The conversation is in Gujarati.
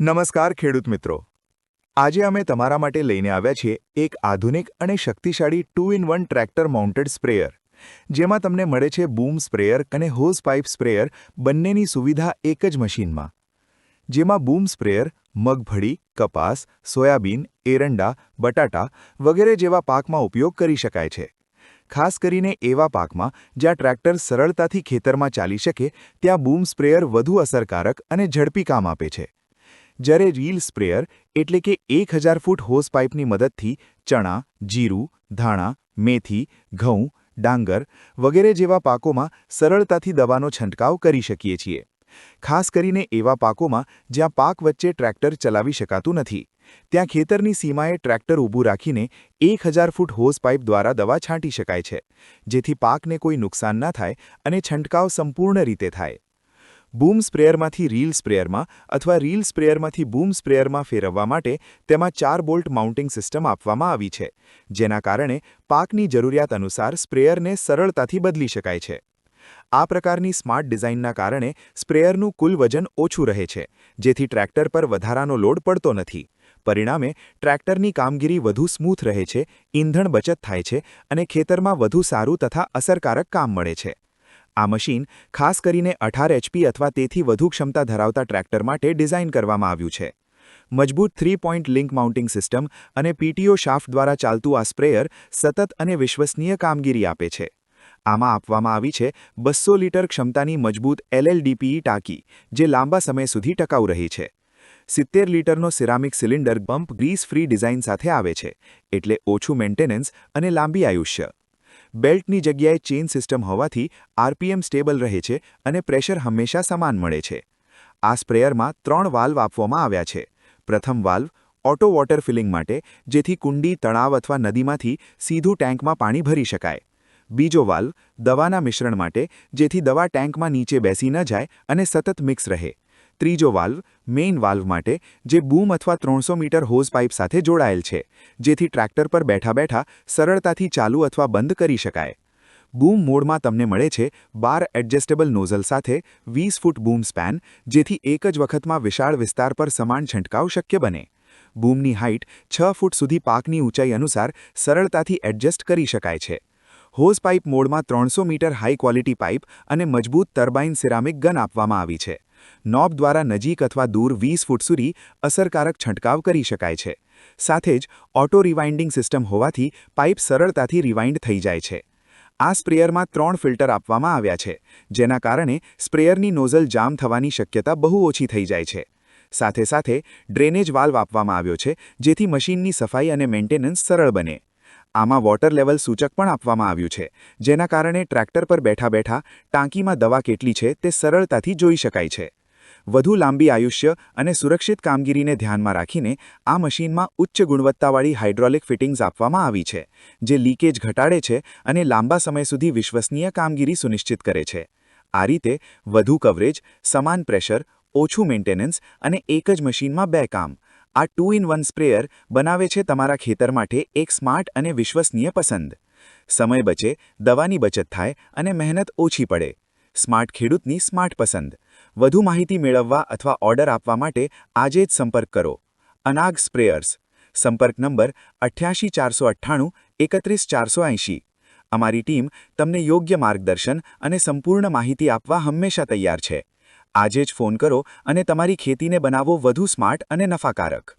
નમસ્કાર ખેડૂત મિત્રો। આજે અમે તમારા માટે લઈને આવ્યા છીએ એક આધુનિક અને શક્તિશાળી 2-in-1 ટ્રેક્ટર માઉન્ટેડ સ્પ્રેયર, જેમાં તમને મળે છે બૂમ સ્પ્રેયર અને હોઝ પાઇપ સ્પ્રેયર બંનેની સુવિધા એક જ મશીનમાં। જેમાં બૂમ સ્પ્રેયર મગફળી, કપાસ, સોયાબીન, એરંડા, બટાટા વગેરે જેવા પાકમાં ઉપયોગ કરી શકાય છે। ખાસ કરીને એવા પાકમાં જ્યાં ટ્રેક્ટર સરળતાથી ખેતરમાં ચાલી શકે ત્યાં બૂમ સ્પ્રેયર વધુ અસરકારક અને ઝડપી કામ આપે છે। જ્યારે રીલ સ્પ્રેયર એટલે કે 1000 ફૂટ હોઝ પાઇપની મદદથી ચણા, જીરું, ધાણા, મેથી, ઘઉં, ડાંગર વગેરે જેવા પાકોમાં સરળતાથી દવાનો છંટકાવ કરી શકીએ છીએ। ખાસ કરીને એવા પાકોમાં જ્યાં પાક વચ્ચે ટ્રેક્ટર ચલાવી શકાતું નથી, ત્યાં ખેતરની સીમાએ ટ્રેક્ટર ઊભું રાખીને 1000 ફૂટ હોઝ પાઇપ દ્વારા દવા છાંટી શકાય છે, જેથી પાકને કોઈ નુકસાન ન થાય અને છંટકાવ સંપૂર્ણ રીતે થાય। બૂમ સ્પ્રેયરમાંથી રીલ સ્પ્રેયરમાં અથવા રીલ સ્પ્રેયરમાંથી બૂમ સ્પ્રેયરમાં ફેરવવા માટે તેમાં 4 બોલ્ટ માઉન્ટિંગ સિસ્ટમ આપવામાં આવી છે, જેના કારણે પાકની જરૂરિયાત અનુસાર સ્પ્રેયરને સરળતાથી બદલી શકાય છે। આ પ્રકારની સ્માર્ટ ડિઝાઇનના કારણે સ્પ્રેયરનું કુલ વજન ઓછું રહે છે, જેથી ટ્રેક્ટર પર વધારાનો લોડ પડતો નથી। પરિણામે ટ્રેક્ટરની કામગીરી વધુ સ્મૂથ રહે છે, ઈંધણ બચત થાય છે અને ખેતરમાં વધુ સારું તથા અસરકારક કામ મળે છે। આ મશીન ખાસ કરીને 18 HP અથવા તેથી વધુ ક્ષમતા ધરાવતા ટ્રેક્ટર માટે ડિઝાઇન કરવામાં આવ્યું છે। મજબૂત 3-પોઇન્ટ લિંક માઉન્ટિંગ સિસ્ટમ અને PTO શાફ્ટ દ્વારા ચાલતું આ સ્પ્રેયર સતત અને વિશ્વસનીય કામગીરી આપે છે। આમાં આપવામાં આવી છે 200 લિટર ક્ષમતાની મજબૂત LLDPE ટાંકી, જે લાંબા સમય સુધી ટકાઉ રહે છે। 70 લિટરનો ceramic cylinder bump grease free design સાથે આવે છે, એટલે ઓછું મેન્ટેનન્સ અને લાંબી આયુષ્ય। બેલ્ટની જગ્યાએ ચેઇન સિસ્ટમ હોવાથી RPM સ્ટેબલ રહે છે અને પ્રેશર હંમેશા સમાન મળે છે। આ સ્પ્રેયરમાં 3 વાલ્વ આપવામાં આવ્યા છે। પ્રથમ વાલ્વ ઓટો વોટર ફિલિંગ માટે, જેથી કુંડી, તળાવ અથવા નદીમાંથી સીધું ટેન્કમાં પાણી ભરી શકાય। બીજો વાલ્વ દવાના મિશ્રણ માટે, જેથી દવા ટેન્કમાં નીચે બેસી ન જાય અને સતત મિક્સ રહે। ત્રીજો વાલ્વ મેઇન વાલ્વ માટે, જે બૂમ અથવા 300 મીટર હોઝ પાઇપ સાથે જોડાયેલ છે, જેથી ટ્રેક્ટર પર બેઠા સરળતાથી ચાલુ અથવા બંધ કરી શકાય। બૂમ મોડમાં તમને મળે છે 12 એડજસ્ટેબલ નોઝલ સાથે 20 ફૂટ બૂમ સ્પેન, જેથી એક જ વખતમાં વિશાળ વિસ્તાર પર સમાન છંટકાવ શક્ય બને। બૂમની હાઇટ 6 ફૂટ સુધી પાકની ઊંચાઈ અનુસાર સરળતાથી એડજસ્ટ કરી શકાય છે। હોઝ પાઇપ મોડમાં 300 મીટર હાઈ ક્વોલિટી પાઇપ અને મજબૂત ટર્બાઇન સિરામિક ગન આપવામાં આવી છે। નોબ દ્વારા નજીક અથવા દૂર 20 ફૂટ સુધી અસરકારક છંટકાવ કરી શકાય છે। સાથે જ ઓટો રિવાઇન્ડિંગ સિસ્ટમ હોવાથી પાઇપ સરળતાથી રિવાઇન્ડ થઈ જાય છે। આ સ્પ્રેયરમાં 3 ફિલ્ટર આપવામાં આવ્યા છે, જેના કારણે સ્પ્રેયરની નોઝલ જામ થવાની શક્યતા બહુ ઓછી થઈ જાય છે। સાથે ડ્રેનેજ વાલ્વ આપવામાં આવ્યો છે, જેથી મશીનની સફાઈ અને મેન્ટેનન્સ સરળ બને। આમાં વોટર લેવલ સૂચક પણ આપવામાં આવ્યું છે, જેના કારણે ટ્રેક્ટર પર બેઠા ટાંકીમાં દવા કેટલી છે તે સરળતાથી જોઈ શકાય છે। વધુ લાંબી આયુષ્ય અને સુરક્ષિત કામગીરીને ધ્યાનમાં રાખીને આ મશીનમાં ઉચ્ચ ગુણવત્તાવાળી હાઇડ્રોલિક ફિટિંગ્સ આપવામાં આવી છે, જે લીકેજ ઘટાડે છે અને લાંબા સમય સુધી વિશ્વસનીય કામગીરી સુનિશ્ચિત કરે છે। આ રીતે વધુ કવરેજ, સમાન પ્રેશર, ઓછું મેન્ટેનન્સ અને એક જ મશીનમાં 2 કામ, આ 2-in-1 સ્પ્રેયર બનાવે છે તમારા ખેતર માટે એક સ્માર્ટ અને વિશ્વસનીય પસંદ। સમય બચે, દવાની બચત થાય અને મહેનત ઓછી પડે। સ્માર્ટ ખેડૂતની સ્માર્ટ પસંદ। વધુ માહિતી મેળવવા અથવા ઓર્ડર આપવા માટે આજે જ સંપર્ક કરો। અનાગ સ્પ્રેયર્સ। સંપર્ક નંબર 88 498 31 480। અમારી ટીમ તમને યોગ્ય માર્ગદર્શન અને સંપૂર્ણ માહિતી આપવા હંમેશા તૈયાર છે। આજે જ ફોન કરો અને તમારી ખેતીને બનાવો વધુ સ્માર્ટ અને નફાકારક।